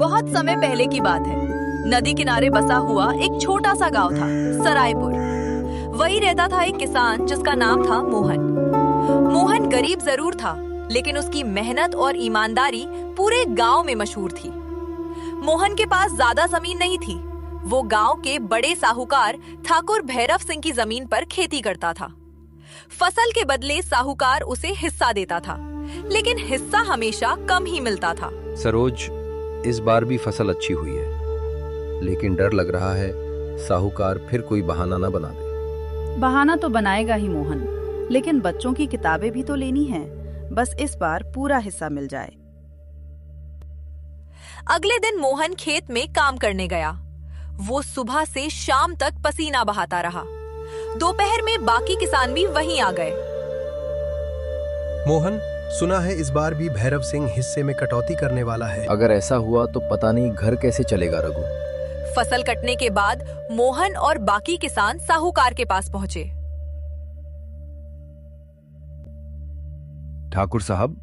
बहुत समय पहले की बात है। नदी किनारे बसा हुआ एक छोटा सा गांव था, सरायपुर। वही रहता था एक किसान जिसका नाम था मोहन। मोहन गरीब जरूर था, लेकिन उसकी मेहनत और ईमानदारी पूरे गांव में मशहूर थी। मोहन के पास ज्यादा जमीन नहीं थी। वो गांव के बड़े साहूकार ठाकुर भैरव सिंह की जमीन पर खेती करता था। फसल के बदले साहूकार उसे हिस्सा देता था, लेकिन हिस्सा हमेशा कम ही मिलता था। सरोज, इस बार भी फसल अच्छी हुई है, लेकिन डर लग रहा है साहूकार फिर कोई बहाना न बना दे। बहाना तो बनाएगा ही मोहन, लेकिन बच्चों की किताबें भी तो लेनी हैं। बस इस बार पूरा हिस्सा मिल जाए। अगले दिन मोहन खेत में काम करने गया। वो सुबह से शाम तक पसीना बहाता रहा। दोपहर में बाकी किसान भी वहीं आ गए। मोहन, सुना है इस बार भी भैरव सिंह हिस्से में कटौती करने वाला है। अगर ऐसा हुआ तो पता नहीं घर कैसे चलेगा रघु। फसल कटने के बाद मोहन और बाकी किसान साहूकार के पास पहुंचे। ठाकुर साहब,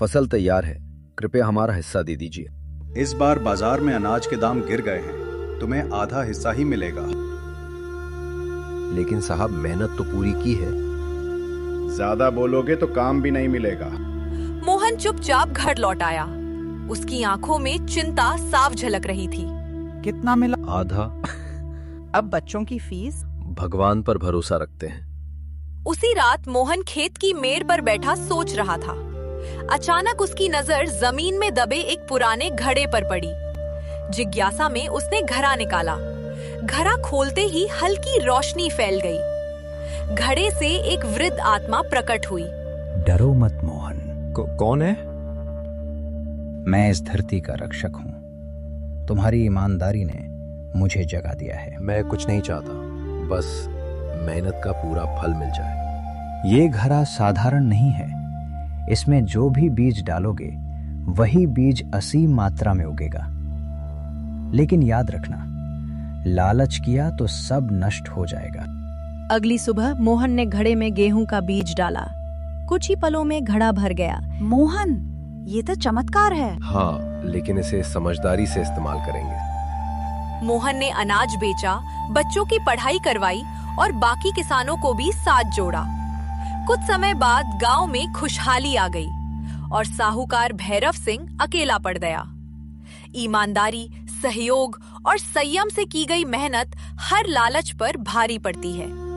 फसल तैयार है, कृपया हमारा हिस्सा दे दीजिए। इस बार बाजार में अनाज के दाम गिर गए हैं, तुम्हें आधा हिस्सा ही मिलेगा। लेकिन साहब, मेहनत तो पूरी की है। ज्यादा बोलोगे तो काम भी नहीं मिलेगा। मोहन चुपचाप घर लौट आया। उसकी आंखों में चिंता साफ झलक रही थी। कितना मिला? आधा। अब बच्चों की फीस? भगवान पर भरोसा रखते हैं। उसी रात मोहन खेत की मेड़ पर बैठा सोच रहा था। अचानक उसकी नजर जमीन में दबे एक पुराने घड़े पर पड़ी। जिज्ञासा में उसने घड़ा निकाला। घड़ा खोलते ही हल्की रोशनी फैल गई। घड़े से एक वृद्ध आत्मा प्रकट हुई। डरो मत मोहन। कौन है? मैं इस धरती का रक्षक हूँ। तुम्हारी ईमानदारी ने मुझे जगा दिया है। मैं कुछ नहीं चाहता, बस मेहनत का पूरा फल मिल जाए। ये घड़ा साधारण नहीं है। इसमें जो भी बीज डालोगे वही बीज असीम मात्रा में उगेगा। लेकिन याद रखना, लालच किया तो सब नष्ट हो जाएगा। अगली सुबह मोहन ने घड़े में गेहूं का बीज डाला। कुछ ही पलों में घड़ा भर गया। मोहन, ये तो चमत्कार है। हाँ, लेकिन इसे समझदारी से इस्तेमाल करेंगे। मोहन ने अनाज बेचा, बच्चों की पढ़ाई करवाई और बाकी किसानों को भी साथ जोड़ा। कुछ समय बाद गांव में खुशहाली आ गई और साहूकार भैरव सिंह अकेला पड़ गया। ईमानदारी, सहयोग और संयम से की गई मेहनत हर लालच पर भारी पड़ती है।